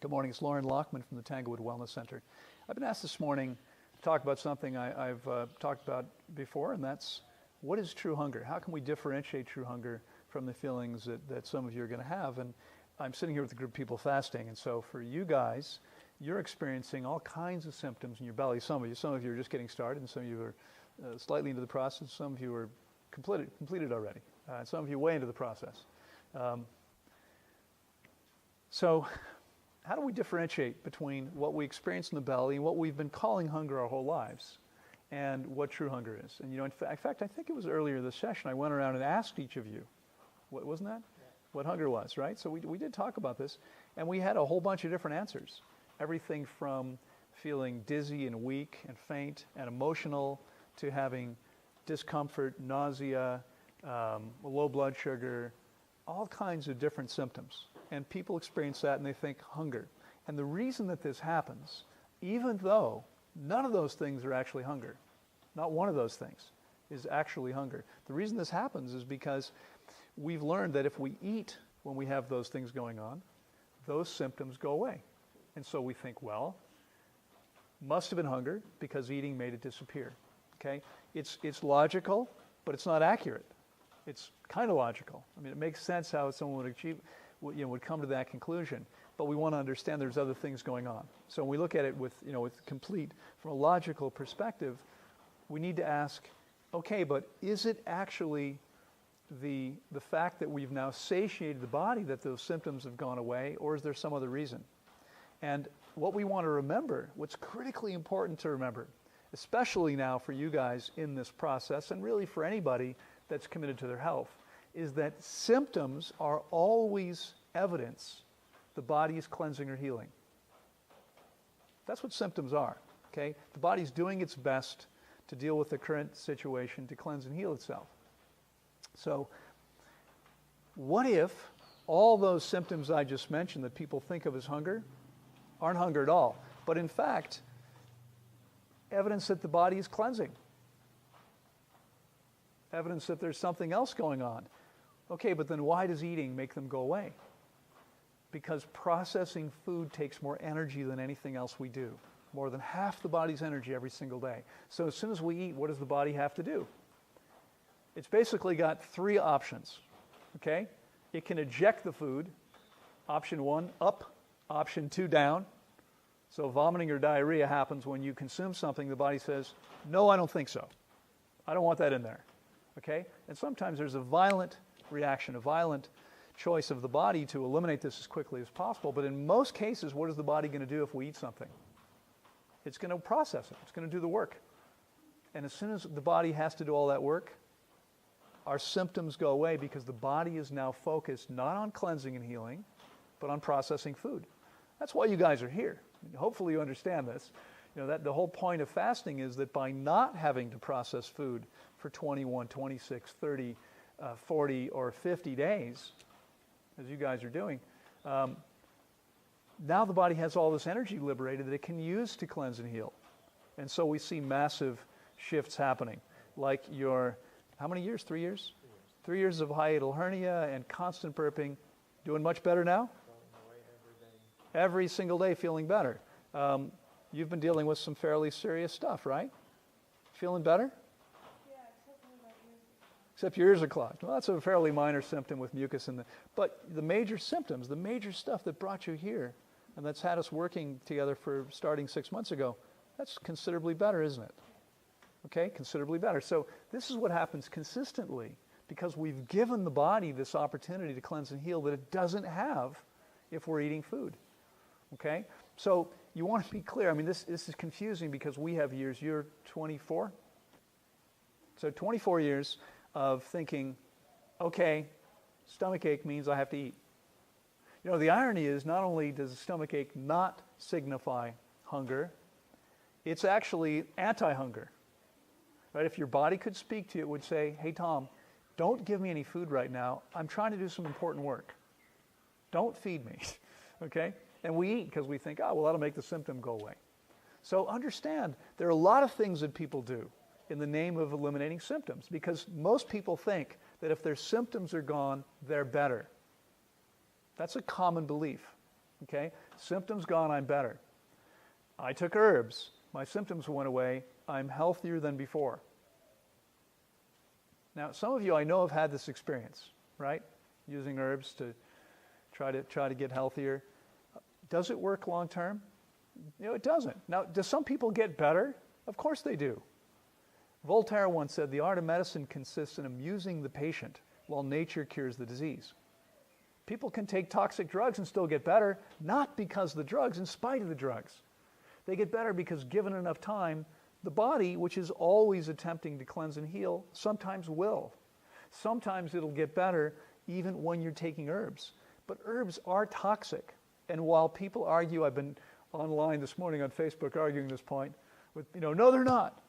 Good morning. It's Lauren Lockman from the Tanglewood Wellness Center. I've been asked this morning to talk about something I've talked about before, and that's what is true hunger? How can we differentiate true hunger from the feelings that some of you are going to have? And I'm sitting here with a group of people fasting, and so for you guys, you're experiencing all kinds of symptoms in your belly. Some of you are just getting started, and some of you are slightly into the process. Some of you are completed already. Some of you way into the process. So how do we differentiate between what we experience in the belly and what we've been calling hunger our whole lives and what true hunger is? And in fact, I think it was earlier this session, I went around and asked each of you, wasn't that? Yeah. What hunger was, right? So we did talk about this, and we had a whole bunch of different answers. Everything from feeling dizzy and weak and faint and emotional to having discomfort, nausea, low blood sugar, all kinds of different symptoms. And people experience that and they think hunger. And the reason that this happens, even though none of those things are actually hunger, not one of those things is actually hunger. The reason this happens is because we've learned that if we eat when we have those things going on, those symptoms go away. And so we think, well, must have been hunger because eating made it disappear. Okay? It's logical, but it's not accurate. It's kind of logical. I mean, it makes sense how someone would come to that conclusion, but we want to understand there's other things going on. So when we look at it with complete, from a logical perspective, we need to ask, okay, but is it actually the fact that we've now satiated the body that those symptoms have gone away, or is there some other reason? And what we want to remember, what's critically important to remember, especially now for you guys in this process, and really for anybody that's committed to their health, is that symptoms are always evidence the body is cleansing or healing. That's what symptoms are, okay? The body's doing its best to deal with the current situation, to cleanse and heal itself. So what if all those symptoms I just mentioned that people think of as hunger aren't hunger at all, but in fact, evidence that the body is cleansing? Evidence that there's something else going on. Okay, but then why does eating make them go away? Because processing food takes more energy than anything else we do. More than half the body's energy every single day. So as soon as we eat, what does the body have to do? It's basically got three options, okay? It can eject the food. Option 1, up. Option 2, down. So vomiting or diarrhea happens when you consume something, the body says, no, I don't think so. I don't want that in there, okay? And sometimes there's a violent reaction, a violent choice of the body to eliminate this as quickly as possible. But in most cases, what is the body going to do if we eat something? It's going to process it. It's going to do the work. And as soon as the body has to do all that work, our symptoms go away because the body is now focused not on cleansing and healing, but on processing food. That's why you guys are here. Hopefully you understand this. That the whole point of fasting is that by not having to process food for 21, 26, 30, 40 or 50 days, as you guys are doing, now the body has all this energy liberated that it can use to cleanse and heal. And so we see massive shifts happening. Like how many years? 3 years? 3 years of hiatal hernia and constant burping. Doing much better now? Every single day feeling better. You've been dealing with some fairly serious stuff, right? Feeling better? Except your ears are clogged. Well, that's a fairly minor symptom with mucus in but the major symptoms, the major stuff that brought you here, and that's had us working together for starting 6 months ago, that's considerably better, isn't it? Okay, considerably better. So this is what happens consistently because we've given the body this opportunity to cleanse and heal that it doesn't have if we're eating food. Okay? So you want to be clear. I mean, this is confusing because we have years. You're 24? So 24 years of thinking, okay, stomach ache means I have to eat. The irony is not only does a stomach ache not signify hunger, it's actually anti-hunger. Right? If your body could speak to you, it would say, hey, Tom, don't give me any food right now. I'm trying to do some important work. Don't feed me. Okay? And we eat because we think, oh, well, that'll make the symptom go away. So understand, there are a lot of things that people do in the name of eliminating symptoms because most people think that if their symptoms are gone, they're better. That's a common belief, Okay? Symptoms gone, I'm better. I took herbs. My symptoms went away. I'm healthier than before. Now, some of you I know have had this experience, right? Using herbs to try to get healthier. Does it work long term? It doesn't. Now, do some people get better? Of course they do. Voltaire once said, the art of medicine consists in amusing the patient while nature cures the disease. People can take toxic drugs and still get better, not because of the drugs, in spite of the drugs. They get better because given enough time, the body, which is always attempting to cleanse and heal, sometimes will. Sometimes it'll get better even when you're taking herbs. But herbs are toxic. And while people argue, I've been online this morning on Facebook arguing this point, with, no, they're not.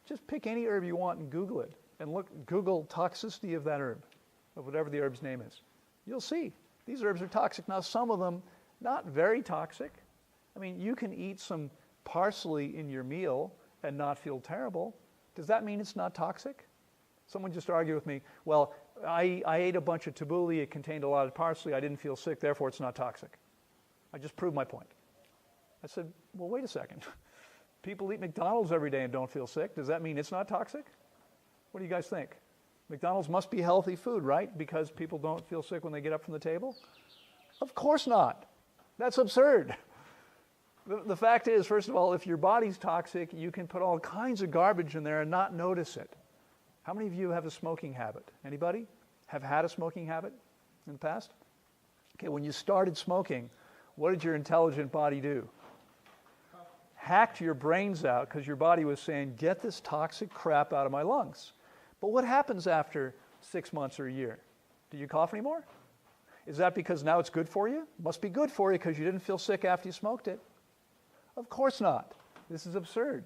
Just pick any herb you want and Google it. And Google toxicity of that herb, of whatever the herb's name is. You'll see these herbs are toxic. Now, some of them not very toxic. I mean, you can eat some parsley in your meal and not feel terrible. Does that mean it's not toxic? Someone just argued with me, well, I ate a bunch of tabbouleh, it contained a lot of parsley, I didn't feel sick, therefore it's not toxic. I just proved my point. I said, well, wait a second. People eat McDonald's every day and don't feel sick. Does that mean it's not toxic? What do you guys think? McDonald's must be healthy food, right? Because people don't feel sick when they get up from the table? Of course not. That's absurd. The fact is, first of all, if your body's toxic, you can put all kinds of garbage in there and not notice it. How many of you have a smoking habit? Anybody have had a smoking habit in the past? Okay, when you started smoking, what did your intelligent body do? Hacked your brains out because your body was saying, get this toxic crap out of my lungs. But what happens after 6 months or a year? Do you cough anymore? Is that because now it's good for you? It must be good for you because you didn't feel sick after you smoked it. Of course not. This is absurd,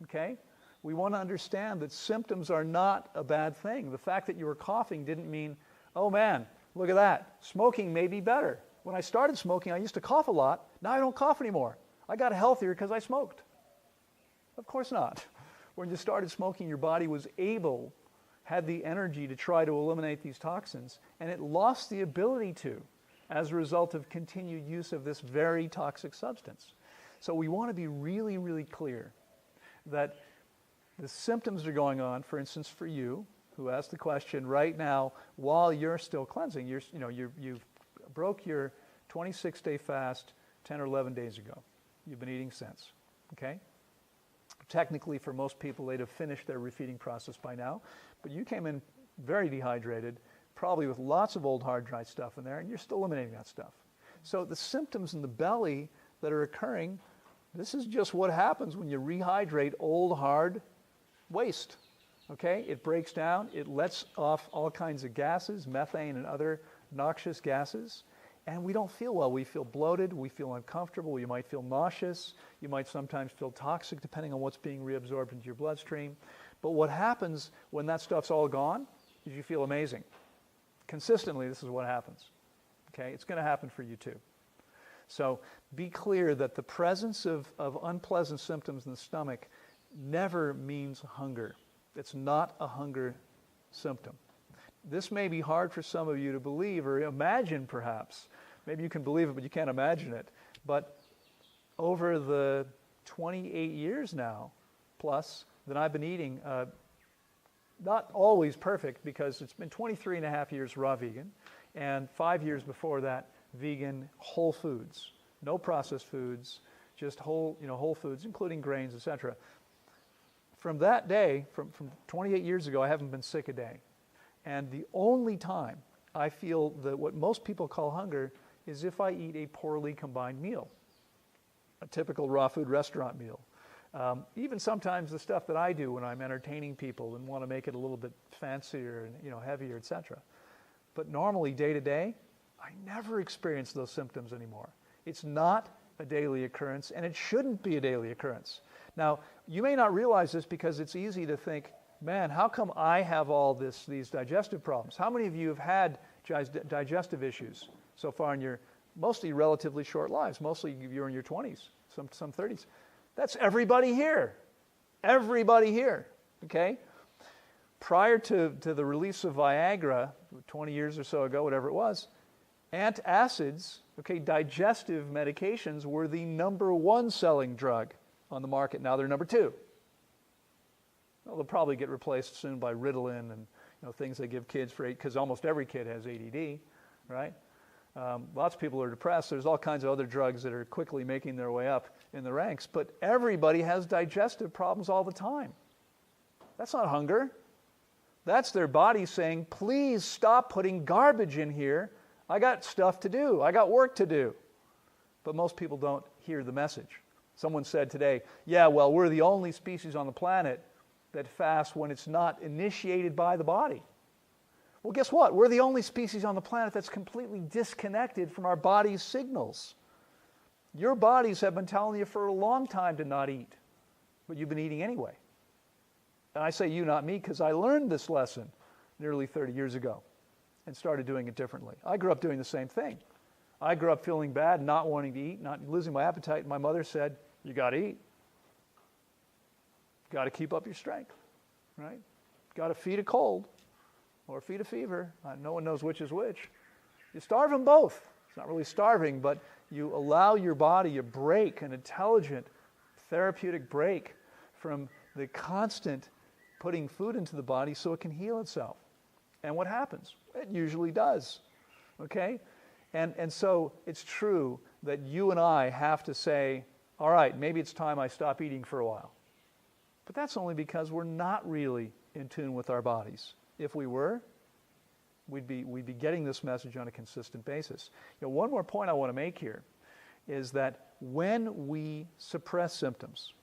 okay? We want to understand that symptoms are not a bad thing. The fact that you were coughing didn't mean, oh man, look at that. Smoking may be better. When I started smoking, I used to cough a lot. Now I don't cough anymore. I got healthier because I smoked. Of course not. When you started smoking, your body was had the energy to try to eliminate these toxins, and it lost the ability to as a result of continued use of this very toxic substance. So we want to be really, really clear that the symptoms are going on, for instance, for you, who asked the question right now, while you're still cleansing, you've broke your 26-day fast 10 or 11 days ago. You've been eating since, okay? Technically, for most people, they'd have finished their refeeding process by now, but you came in very dehydrated, probably with lots of old hard dry stuff in there, and you're still eliminating that stuff. So the symptoms in the belly that are occurring, this is just what happens when you rehydrate old hard waste, okay? It breaks down, it lets off all kinds of gases, methane and other noxious gases, and we don't feel well. We feel bloated, we feel uncomfortable, you might feel nauseous, you might sometimes feel toxic depending on what's being reabsorbed into your bloodstream. But what happens when that stuff's all gone is you feel amazing. Consistently, this is what happens, okay? It's going to happen for you too. So be clear that the presence of unpleasant symptoms in the stomach never means hunger. It's not a hunger symptom. This may be hard for some of you to believe or imagine, perhaps. Maybe you can believe it, but you can't imagine it. But over the 28 years now, plus, that I've been eating, not always perfect, because it's been 23 and a half years raw vegan, and 5 years before that, vegan whole foods. No processed foods, just whole foods, including grains, etc. From that day, from 28 years ago, I haven't been sick a day. And the only time I feel that what most people call hunger is if I eat a poorly combined meal, a typical raw food restaurant meal. Even sometimes the stuff that I do when I'm entertaining people and want to make it a little bit fancier and heavier, etc. But normally, day to day, I never experience those symptoms anymore. It's not a daily occurrence, and it shouldn't be a daily occurrence. Now, you may not realize this because it's easy to think, man, how come I have all these digestive problems? How many of you have had digestive issues so far in your mostly relatively short lives? Mostly you're in your 20s, some 30s. That's everybody here. Everybody here, okay? Prior to the release of Viagra, 20 years or so ago, whatever it was, Antacids, okay, digestive medications were the #1 selling drug on the market. Now they're #2. Well, they'll probably get replaced soon by Ritalin and things they give kids for because almost every kid has ADD, right? Lots of people are depressed. There's all kinds of other drugs that are quickly making their way up in the ranks, but everybody has digestive problems all the time. That's not hunger. That's their body saying, please stop putting garbage in here. I got stuff to do. I got work to do. But most people don't hear the message. Someone said today, yeah, well, we're the only species on the planet that fasts when it's not initiated by the body. Well, guess what? We're the only species on the planet that's completely disconnected from our body's signals. Your bodies have been telling you for a long time to not eat, but you've been eating anyway. And I say you, not me, because I learned this lesson nearly 30 years ago and started doing it differently. I grew up doing the same thing. I grew up feeling bad, not wanting to eat, not losing my appetite, and my mother said, you got to eat. Got to keep up your strength, right? Got to feed a cold or feed a fever. No one knows which is which. You starve them both. It's not really starving, but you allow your body a break, an intelligent, therapeutic break from the constant putting food into the body so it can heal itself. And what happens? It usually does, okay? And so it's true that you and I have to say, all right, maybe it's time I stop eating for a while. But that's only because we're not really in tune with our bodies. If we were, we'd be getting this message on a consistent basis. One more point I want to make here is that when we suppress symptoms,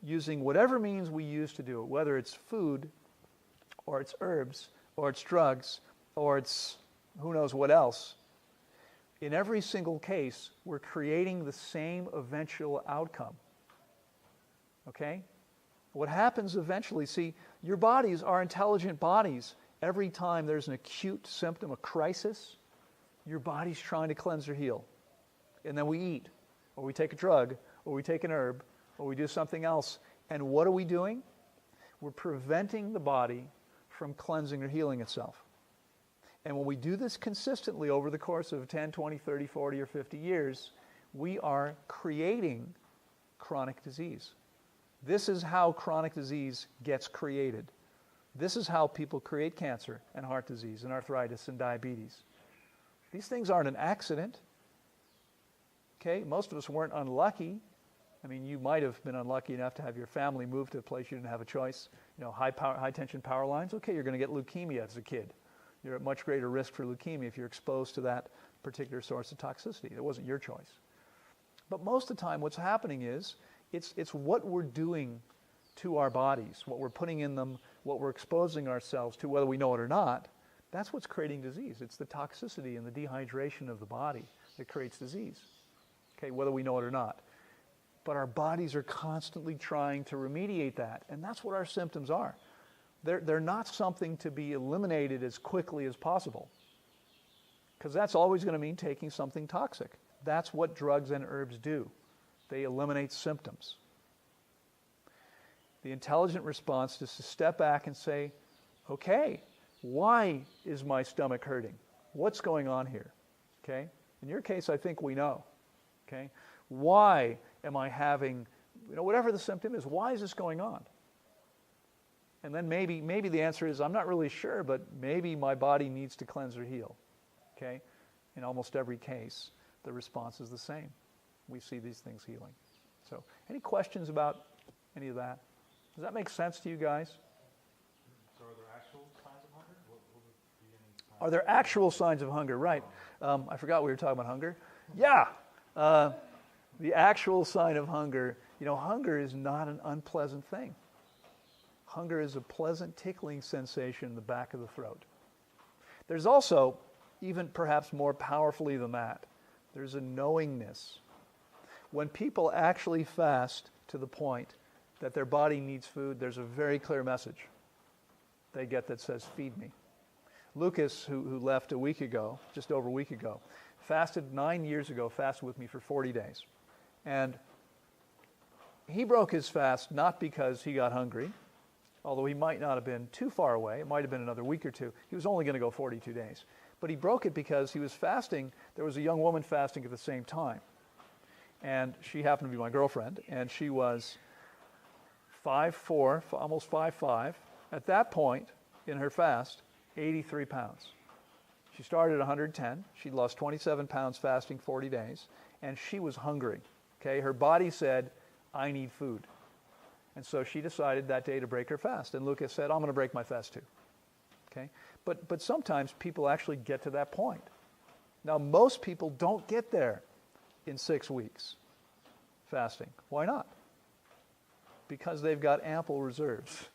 using whatever means we use to do it, whether it's food, or it's herbs, or it's drugs, or it's who knows what else, in every single case, we're creating the same eventual outcome. Okay? What happens eventually, see, your bodies are intelligent bodies. Every time there's an acute symptom, a crisis, your body's trying to cleanse or heal. And then we eat, or we take a drug, or we take an herb, or we do something else. And what are we doing? We're preventing the body from cleansing or healing itself. And when we do this consistently over the course of 10, 20, 30, 40, or 50 years, we are creating chronic disease. This is how chronic disease gets created. This is how people create cancer and heart disease and arthritis and diabetes. These things aren't an accident. Okay, most of us weren't unlucky. I mean, you might have been unlucky enough to have your family move to a place you didn't have a choice. High tension power lines. Okay, you're going to get leukemia as a kid. You're at much greater risk for leukemia if you're exposed to that particular source of toxicity. It wasn't your choice. But most of the time what's happening is it's what we're doing to our bodies, what we're putting in them, what we're exposing ourselves to, whether we know it or not. That's what's creating disease. It's the toxicity and the dehydration of the body that creates disease, okay, whether we know it or not. But our bodies are constantly trying to remediate that, and that's what our symptoms are. They're not something to be eliminated as quickly as possible, because that's always going to mean taking something toxic. That's what drugs and herbs do. They eliminate symptoms. The intelligent response is to step back and say, okay, why is my stomach hurting? What's going on here? Okay? In your case, I think we know. Okay? Why am I having, whatever the symptom is, why is this going on? And then maybe the answer is, I'm not really sure, but maybe my body needs to cleanse or heal. Okay? In almost every case, the response is the same. We see these things healing. So, any questions about any of that? Does that make sense to you guys? So are there actual signs of hunger? What would be any signs? Are there actual signs of hunger? Right. I forgot we were talking about hunger. Yeah. The actual sign of hunger. Hunger is not an unpleasant thing. Hunger is a pleasant tickling sensation in the back of the throat. There's also, even perhaps more powerfully than that, there's a knowingness. When people actually fast to the point that their body needs food, there's a very clear message they get that says, feed me. Lucas, who left a week ago, just over a week ago, fasted 9 years ago, fasted with me for 40 days. And he broke his fast not because he got hungry, although he might not have been too far away. It might have been another week or two. He was only going to go 42 days. But he broke it because he was fasting. There was a young woman fasting at the same time. And she happened to be my girlfriend, and she was 5'4", almost 5'5". At that point in her fast, 83 pounds. She started at 110. She'd lost 27 pounds fasting 40 days, and she was hungry. Okay, her body said, I need food. And so she decided that day to break her fast. And Lucas said, I'm going to break my fast too. Okay, but sometimes people actually get to that point. Now, most people don't get there in 6 weeks fasting. Why not? Because they've got ample reserves.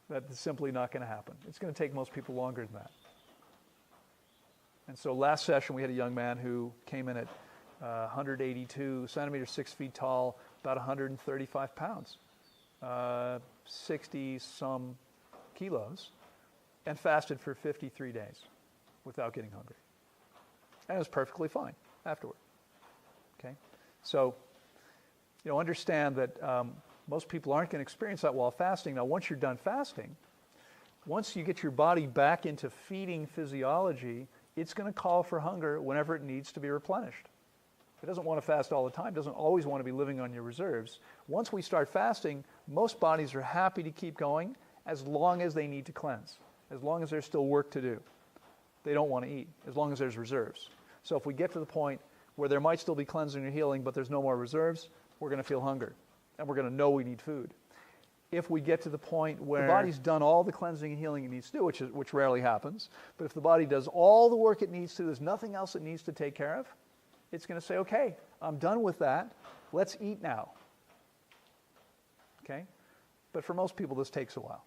That's simply not going to happen. It's going to take most people longer than that. And so last session we had a young man who came in at 182 centimeters, 6 feet tall, about 135 pounds, 60-some kilos, and fasted for 53 days without getting hungry. And it was perfectly fine afterward. Okay? So, understand that most people aren't going to experience that while fasting. Now, once you're done fasting, once you get your body back into feeding physiology, it's going to call for hunger whenever it needs to be replenished. It doesn't want to fast all the time, doesn't always want to be living on your reserves. Once we start fasting, most bodies are happy to keep going as long as they need to cleanse, as long as there's still work to do. They don't want to eat, as long as there's reserves. So if we get to the point where there might still be cleansing or healing, but there's no more reserves, we're going to feel hunger, and we're going to know we need food. If we get to the point where the body's done all the cleansing and healing it needs to do, which rarely happens, but if the body does all the work it needs to, there's nothing else it needs to take care of, it's going to say, okay, I'm done with that. Let's eat now. Okay? But for most people, this takes a while.